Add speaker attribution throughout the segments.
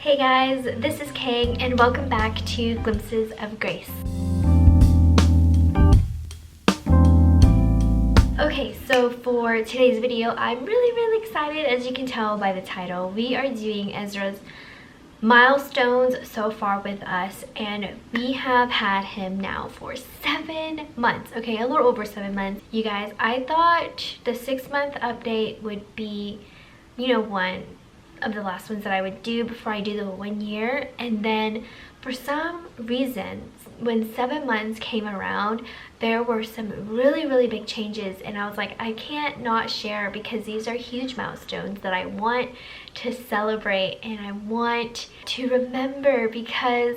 Speaker 1: Hey guys, this is Kay and welcome back to Glimpses of Grace. Okay, so for today's video, I'm really excited. As you can tell by the title, we are doing EZRA'S milestones so far with us, and we have had him now for 7 months. Okay, a little over 7 months. You guys, I thought the 6-month update would be, one of the last ones that I would do before I do the 1 year, and then for some reason when 7 months came around, there were some really big changes, and I was like, I can't not share because these are huge milestones that I want to celebrate and I want to remember, because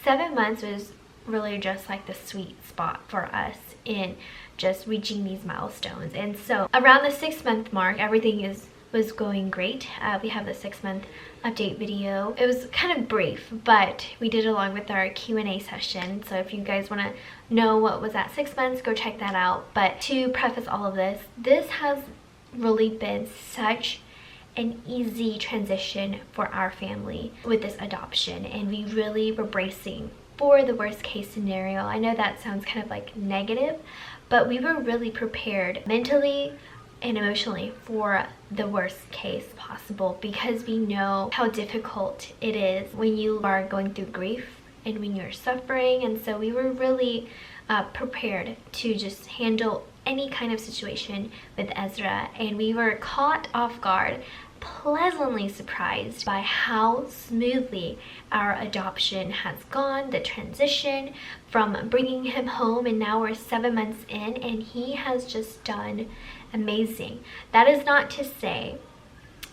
Speaker 1: 7 months was really just like the sweet spot for us in just reaching these milestones. And so around the 6-month mark, everything was going great. We have the 6-month update video. It was kind of brief, but we did along with our Q&A session. So if you guys want to know what was at 6 months, go check that out. But to preface all of this, this has really been such an easy transition for our family with this adoption, and we really were bracing for the worst case scenario. I know that sounds kind of like negative, but we were really prepared mentally and emotionally for the worst case possible, because we know how difficult it is when you are going through grief and when you're suffering. And so we were really prepared to just handle any kind of situation with Ezra, and we were caught off guard, pleasantly surprised by how smoothly our adoption has gone, the transition from bringing him home, and now we're 7 months in and he has just done amazing. That is not to say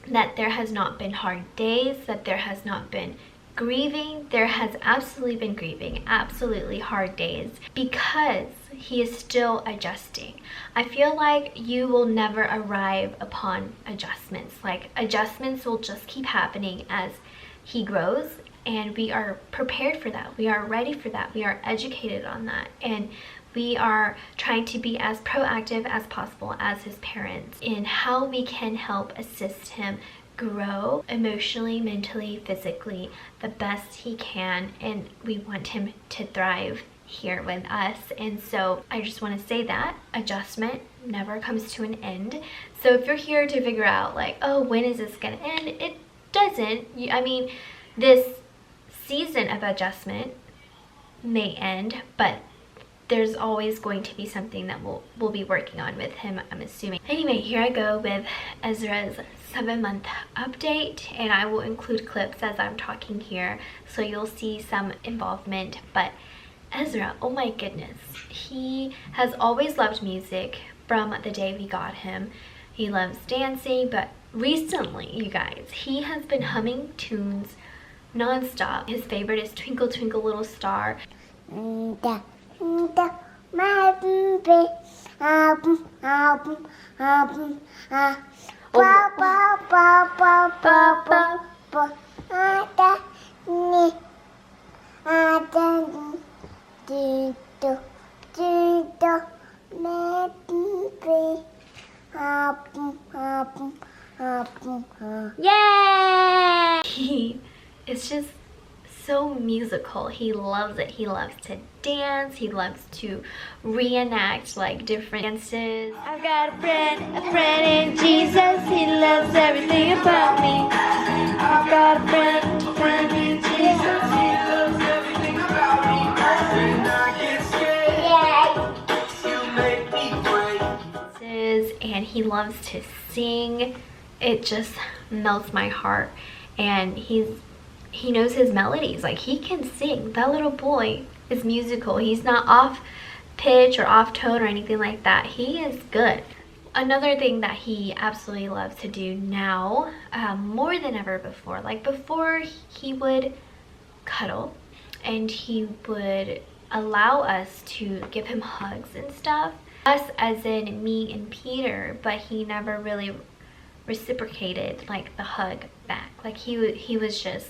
Speaker 1: that there has not been hard days, that there has not been grieving. There has absolutely been grieving, absolutely hard days, because he is still adjusting. I feel like you will never arrive upon adjustments. Like, adjustments will just keep happening as he grows, and we are prepared for that. We are ready for that. We are educated on that, and we are trying to be as proactive as possible as his parents in how we can help assist him grow emotionally, mentally, physically the best he can, and we want him to thrive here with us. And so I just want to say that adjustment never comes to an end. So if you're here to figure out like, oh, when is this gonna end, it doesn't. I mean, this season of adjustment may end, but there's always going to be something that we'll be working on with him, I'm assuming. Anyway, here I go with EZRA'S 7-month update, and I will include clips as I'm talking here, so you'll see some involvement. But Ezra, oh my goodness, he has always loved music from the day we got him. He loves dancing, but recently, you guys, he has been humming tunes non-stop. His favorite is Twinkle Twinkle Little Star. Yay! It's just so musical. He loves it. He loves to dance. He loves to reenact like different dances. I've got a friend in Jesus. He loves everything about me. I've got a friend in Jesus. He loves everything about me. When I get scared, you make me brave. And he loves to sing. It just melts my heart. And he knows his melodies. Like, he can sing. That little boy is musical. He's not off pitch or off tone or anything like that. He is good. Another thing that he absolutely loves to do now, more than ever before, like before he would cuddle and he would allow us to give him hugs and stuff. Us as in me and Peter, but he never really reciprocated like the hug back. Like he was just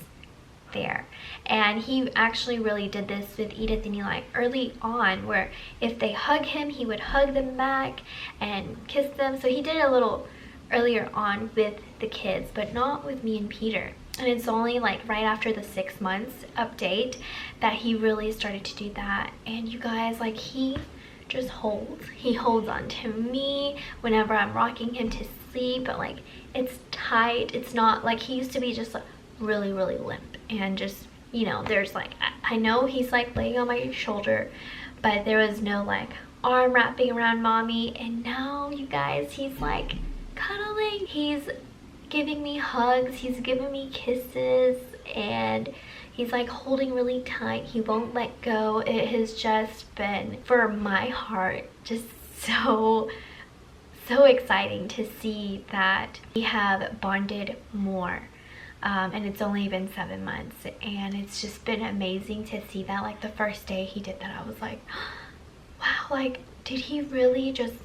Speaker 1: there. And he actually really did this with Edith and Eli early on, where if they hug him, he would hug them back and kiss them. So he did it a little earlier on with the kids, but not with me and Peter. And it's only like right after the 6 months update that he really started to do that. And you guys, like, he just holds. He holds on to me whenever I'm rocking him to sleep, but like it's tight. It's not like he used to be just like really limp, and just, you know, there's like, I know he's like laying on my shoulder, but there was no like arm wrapping around mommy. And now you guys, he's like cuddling, he's giving me hugs, he's giving me kisses, and he's like holding really tight. He won't let go. It has just been, for my heart, just so exciting to see that we have bonded more. And it's only been 7 months, and it's just been amazing to see that. Like the first day he did that, I was like, wow, like, did he really just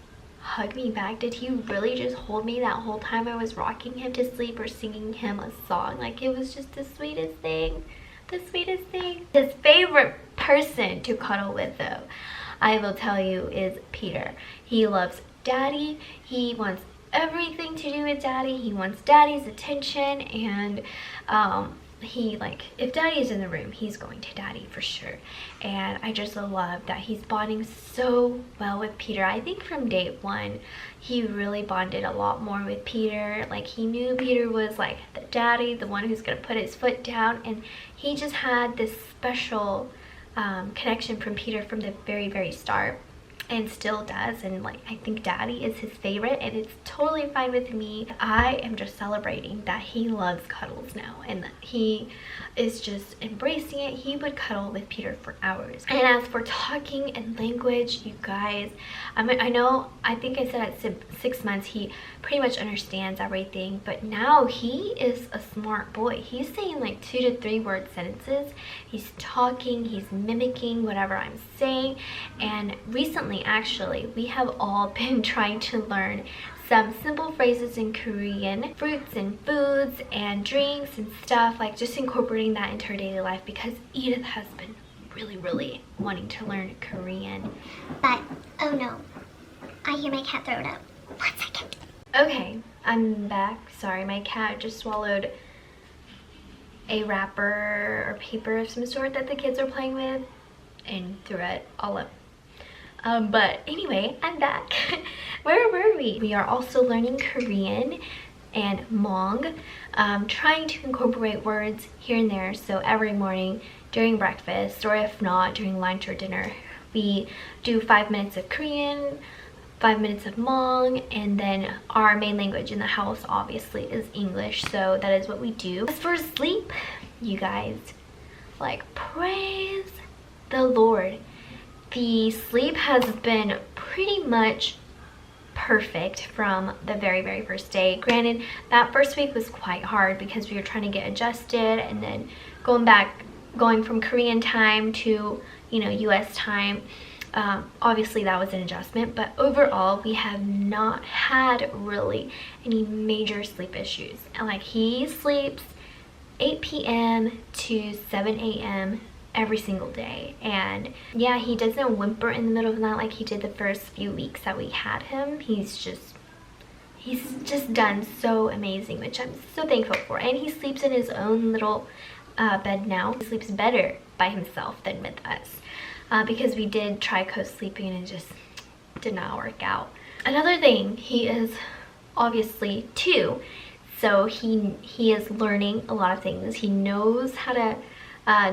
Speaker 1: hug me back? Did he really just hold me that whole time I was rocking him to sleep or singing him a song? Like, it was just the sweetest thing. The sweetest thing. His favorite person to cuddle with, though, I will tell you, is Peter. He loves daddy. He wants everything to do with daddy. He wants daddy's attention, and he, like, if daddy is in the room, he's going to daddy for sure. And I just love that he's bonding so well with Peter. I think from day one he really bonded a lot more with Peter. Like, he knew Peter was like the daddy, the one who's gonna put his foot down, and he just had this special connection from Peter from the very start, and still does. And like, I think daddy is his favorite, and it's totally fine with me. I am just celebrating that he loves cuddles now, and that he is just embracing it. He would cuddle with Peter for hours. And as for talking and language, you guys, I know, I think I said at 6 months he pretty much understands everything, but now he is a smart boy. He's saying like 2 to 3 word sentences. He's talking, he's mimicking whatever I'm saying. And recently, actually, we have all been trying to learn some simple phrases in Korean, fruits and foods and drinks and stuff, like just incorporating that into her daily life, because Edith has been really wanting to learn Korean.
Speaker 2: But, oh no, I hear my cat throw it up. 1 second.
Speaker 1: Okay, I'm back. Sorry, my cat just swallowed a wrapper or paper of some sort that the kids are playing with and threw it all up. But anyway, I'm back. Where were we? We are also learning Korean and Hmong, trying to incorporate words here and there. So every morning during breakfast, or if not during lunch or dinner, we do 5 minutes of Korean, 5 minutes of Hmong, and then our main language in the house obviously is English, so that is what we do. As for sleep, you guys, like, praise the Lord. The sleep has been pretty much perfect from the very first day. Granted, that first week was quite hard because we were trying to get adjusted, and then going from Korean time to, you know, US time. Obviously that was an adjustment, but overall we have not had really any major sleep issues. And like, he sleeps 8 p.m. to 7 a.m. every single day, and yeah, he doesn't whimper in the middle of the night like he did the first few weeks that we had him. He's just done so amazing, which I'm so thankful for. And he sleeps in his own little bed now. He sleeps better by himself than with us, because we did try co-sleeping and it just did not work out. Another thing, he is obviously 2, so he is learning a lot of things. He knows how to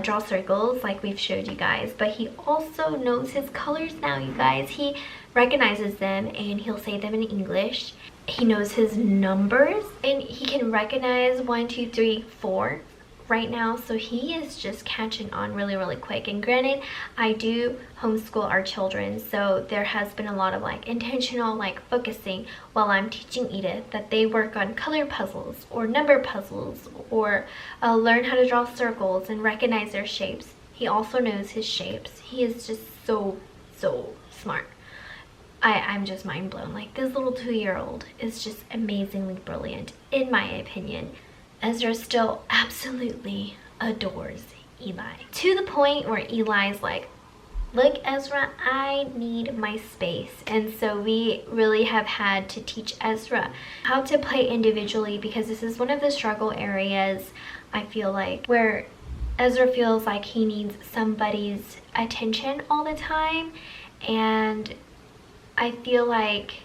Speaker 1: draw circles like we've showed you guys, but he also knows his colors now, you guys. He recognizes them and he'll say them in English. He knows his numbers, and he can recognize 1, 2, 3, 4 right now, so he is just catching on really quick. And granted, I do homeschool our children, so there has been a lot of like intentional like focusing while I'm teaching Edith, that they work on color puzzles or number puzzles, or learn how to draw circles and recognize their shapes. He also knows his shapes. He is just so smart. I'm just mind blown. Like, this little 2-year-old is just amazingly brilliant, in my opinion. Ezra still absolutely adores Eli, to the point where Eli's like, look, Ezra, I need my space. And so we really have had to teach Ezra how to play individually, because this is one of the struggle areas I feel like, where Ezra feels like he needs somebody's attention all the time. And I feel like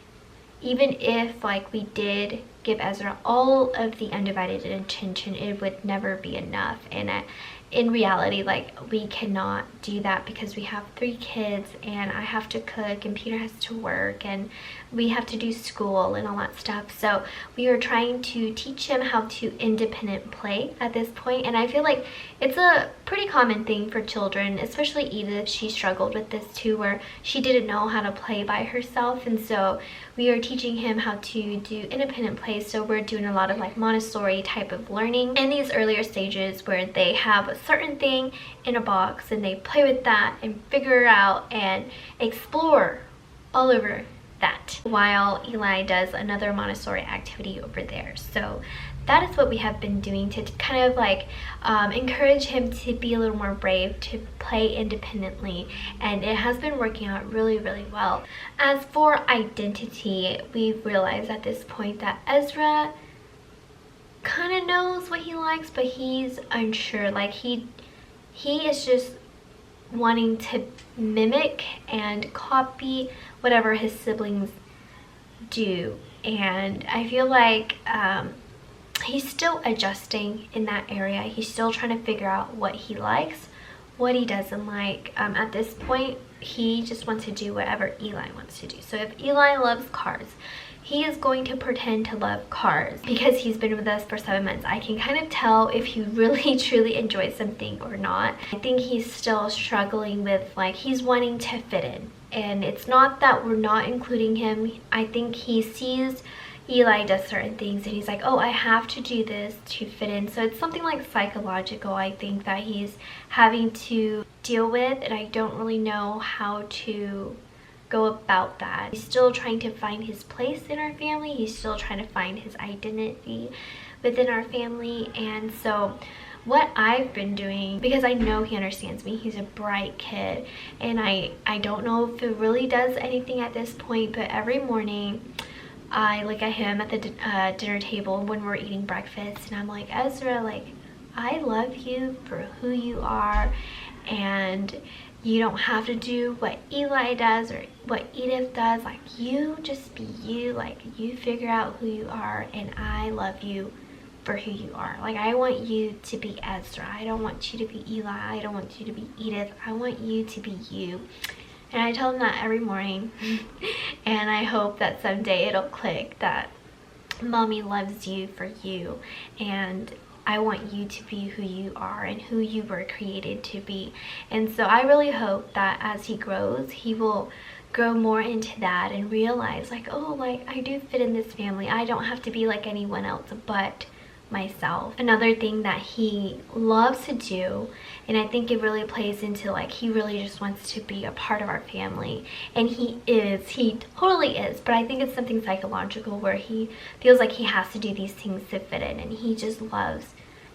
Speaker 1: even if like we did give Ezra all of the undivided attention, it would never be enough. And in reality, like, we cannot do that because we have 3 kids and I have to cook and Peter has to work and we have to do school and all that stuff. So we are trying to teach him how to independent play at this point, and I feel like it's a pretty common thing for children, especially Edith. She struggled with this too, where she didn't know how to play by herself, and so we are teaching him how to do independent play. So we're doing a lot of like Montessori type of learning in these earlier stages, where they have a certain thing in a box and they play with that and figure it out and explore all over that, while Eli does another Montessori activity over there. So that is what we have been doing to kind of like encourage him to be a little more brave, to play independently, and it has been working out really, really well. As for identity, we've realized at this point that Ezra kind of knows what he likes, but he's unsure. Like he is just wanting to mimic and copy whatever his siblings do, and I feel like he's still adjusting in that area. He's still trying to figure out what he likes, what he doesn't like. At this point, he just wants to do whatever Eli wants to do. So if Eli loves cars, he is going to pretend to love cars. Because he's been with us for 7 months, I can kind of tell if he really truly enjoys something or not. I think he's still struggling with, like, he's wanting to fit in. And it's not that we're not including him. I think he sees Eli does certain things and he's like, oh, I have to do this to fit in. So it's something like psychological, I think, that he's having to deal with, and I don't really know how to go about that. He's still trying to find his place in our family. He's still trying to find his identity within our family. And so what I've been doing, because I know he understands me, he's a bright kid, and I don't know if it really does anything at this point, but every morning I look at him at the dinner table when we're eating breakfast, and I'm like, Ezra, like, I love you for who you are, and you don't have to do what Eli does or what Edith does. Like, you just be you. Like, you figure out who you are, and I love you for who you are. Like, I want you to be Ezra. I don't want you to be Eli. I don't want you to be Edith. I want you to be you. And I tell him that every morning. And I hope that someday it'll click that mommy loves you for you, and I want you to be who you are and who you were created to be. And so I really hope that as he grows, he will grow more into that and realize, like, oh, like, I do fit in this family. I don't have to be like anyone else but myself. Another thing that he loves to do, and I think it really plays into, like, he really just wants to be a part of our family, and he totally is, but I think it's something psychological where he feels like he has to do these things to fit in, and he just loves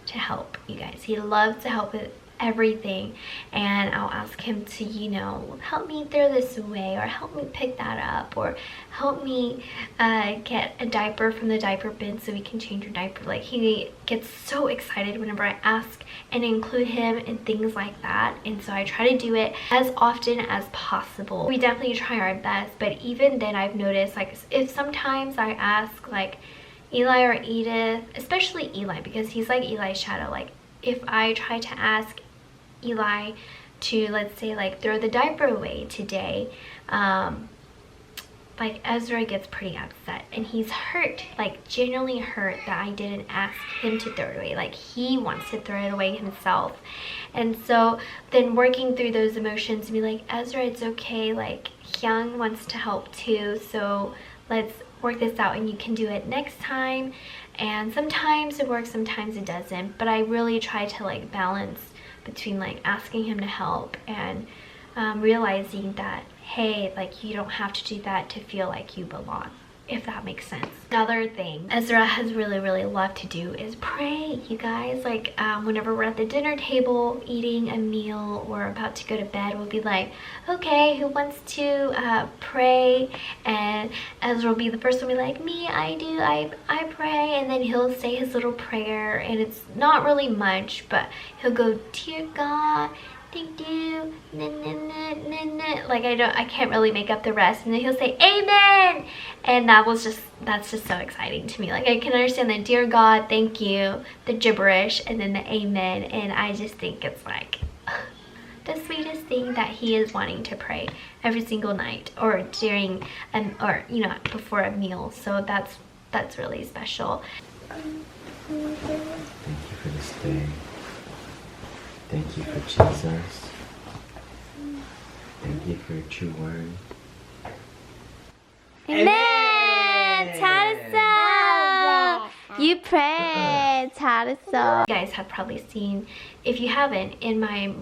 Speaker 1: to help, you guys. He loves to help with everything, and I'll ask him to, you know, help me throw this away, or help me pick that up, or help me get a diaper from the diaper bin so we can change your diaper. Like, he gets so excited whenever I ask and include him in things like that, and so I try to do it as often as possible. We definitely try our best, but even then I've noticed, like, if sometimes I ask, like, Eli or Edith, especially Eli, because he's like Eli's shadow, like, if I try to ask Eli to, let's say, like, throw the diaper away today, like, Ezra gets pretty upset, and he's hurt, like, genuinely hurt that I didn't ask him to throw it away. Like, he wants to throw it away himself. And so then working through those emotions and be like, Ezra, it's okay, like, Hyung wants to help too, so let's work this out and you can do it next time. And sometimes it works, sometimes it doesn't, but I really try to, like, balance between, like, asking him to help and realizing that, hey, like, you don't have to do that to feel like you belong. if that makes sense. Another thing Ezra has really loved to do is pray, you guys. Like whenever we're at the dinner table eating a meal or about to go to bed, we'll be like, okay, who wants to pray? And Ezra will be the first one to be like, me, I do, I pray. And then he'll say his little prayer, and it's not really much, but he'll go, dear God, thank you, like I can't really make up the rest, and then he'll say amen, and that's just so exciting to me. Like I can understand the dear God, thank you, the gibberish, and then the amen, and I just think it's like the sweetest thing that he is wanting to pray every single night or during or you know, before a meal. So that's really special.
Speaker 3: Thank you for this day. Thank you for Jesus. Thank you for your true word.
Speaker 1: Amen. 잘했어. You pray. 잘했어. You guys have probably seen, if you haven't, in my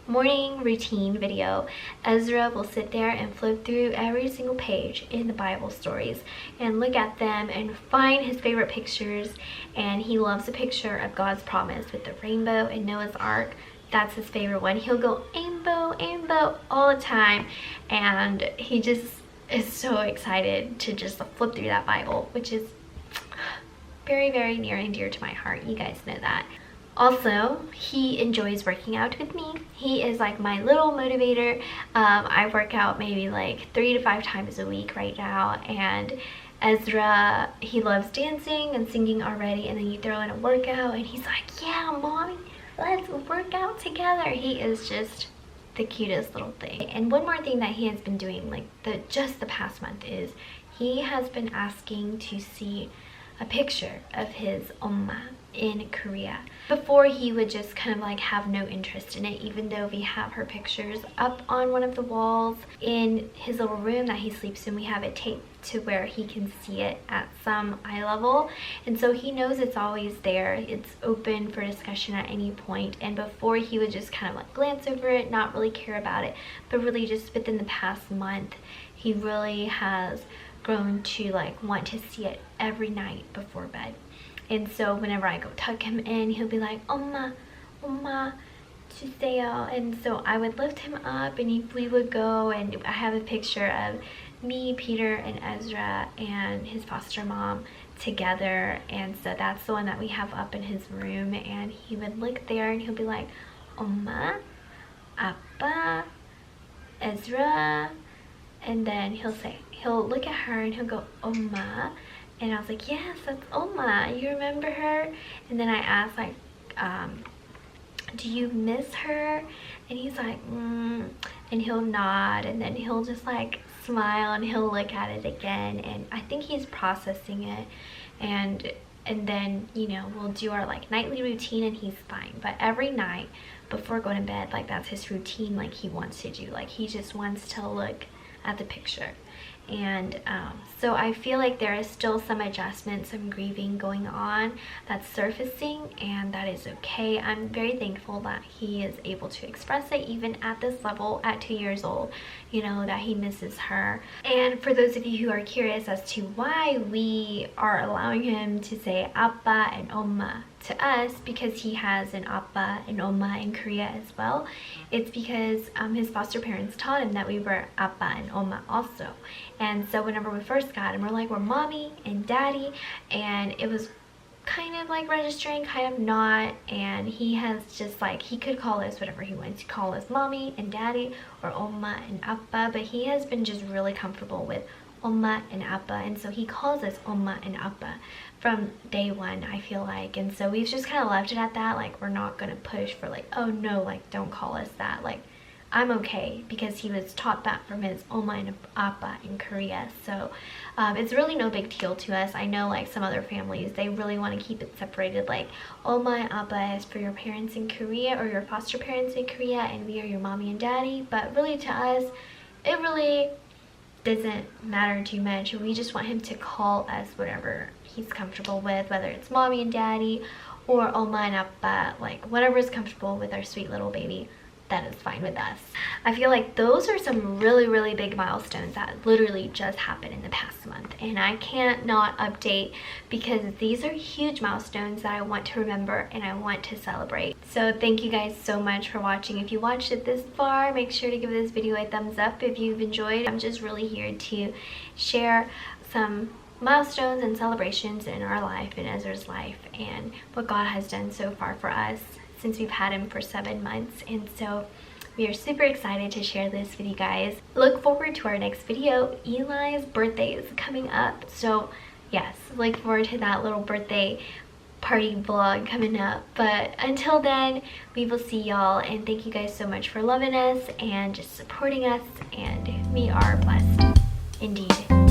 Speaker 1: morning routine video, Ezra will sit there and flip through every single page in the Bible stories and look at them and find his favorite pictures. And he loves a picture of God's promise with the rainbow and Noah's Ark. That's his favorite one. He'll go rainbow all the time, and he just is so excited to just flip through that Bible, which is very near and dear to my heart. You guys know that. Also, he enjoys working out with me. He is like my little motivator. I work out maybe like 3 to 5 times a week right now, and Ezra, he loves dancing and singing already, and then you throw in a workout and he's like, yeah, mommy, let's work out together. He is just the cutest little thing. And one more thing that he has been doing like just the past month is he has been asking to see a picture of his Oma in Korea. Before, he would just kind of like have no interest in it, even though we have her pictures up on one of the walls in his little room that he sleeps in. We have it taped to where he can see it at some eye level, and so he knows it's always there. It's open for discussion at any point. And before, he would just kind of like glance over it, not really care about it, but really just within the past month, he really has grown to like want to see it every night before bed. And so whenever I go tuck him in, he'll be like, Oma, 주세요. And so I would lift him up, and we would go, and I have a picture of me, Peter, and Ezra and his foster mom together. And so that's the one that we have up in his room, and he would look there and he'll be like, Oma, Appa, Ezra, and then he'll look at her and he'll go, Oma. And I was like, yes, that's Oma. You remember her? And then I asked, like, do you miss her? And he's like, and he'll nod, and then he'll just like smile, and he'll look at it again. And I think he's processing it. And then, you know, we'll do our like nightly routine, and he's fine. But every night before going to bed, like that's his routine, like he wants to do. Like he just wants to look at the picture. And so I feel like there is still some adjustment, some grieving going on that's surfacing, and that is okay. I'm very thankful that he is able to express it even at this level at 2 years old, you know, that he misses her. And for those of you who are curious as to why we are allowing him to say Appa and Oma to us, because he has an Appa and Oma in Korea as well, it's because his foster parents taught him that we were Appa and Oma also. And so whenever we first got him, we're mommy and daddy, and it was kind of like registering, kind of not. And he has just like, he could call us whatever he wants to call us, mommy and daddy or Oma and Appa, but he has been just really comfortable with Oma and Appa, and so he calls us Oma and Appa from day one, I feel like. And so we've just kind of left it at that. Like, we're not gonna push for like, oh no, like don't call us that. Like, I'm okay, because he was taught that from his Oma and Appa in Korea. So it's really no big deal to us. I know like some other families, they really want to keep it separated, like Oma and Appa is for your parents in Korea or your foster parents in Korea, and we are your mommy and daddy. But really to us, it really doesn't matter too much. We just want him to call us whatever he's comfortable with, whether it's mommy and daddy or Oma and Appa, like whatever is comfortable with our sweet little baby. that is fine with us. I feel like those are some really big milestones that literally just happened in the past month, and I can't not update because these are huge milestones that I want to remember and I want to celebrate. So thank you guys so much for watching. If you watched it this far, make sure to give this video a thumbs up if you've enjoyed. I'm just really here to share some milestones and celebrations in our life, in Ezra's life, and what God has done so far for us since we've had him for 7 months. And so we are super excited to share this with you guys. Look forward to our next video. Eli's birthday is coming up, so yes, look forward to that little birthday party vlog coming up. But until then, we will see y'all, and thank you guys so much for loving us and just supporting us, and we are blessed indeed.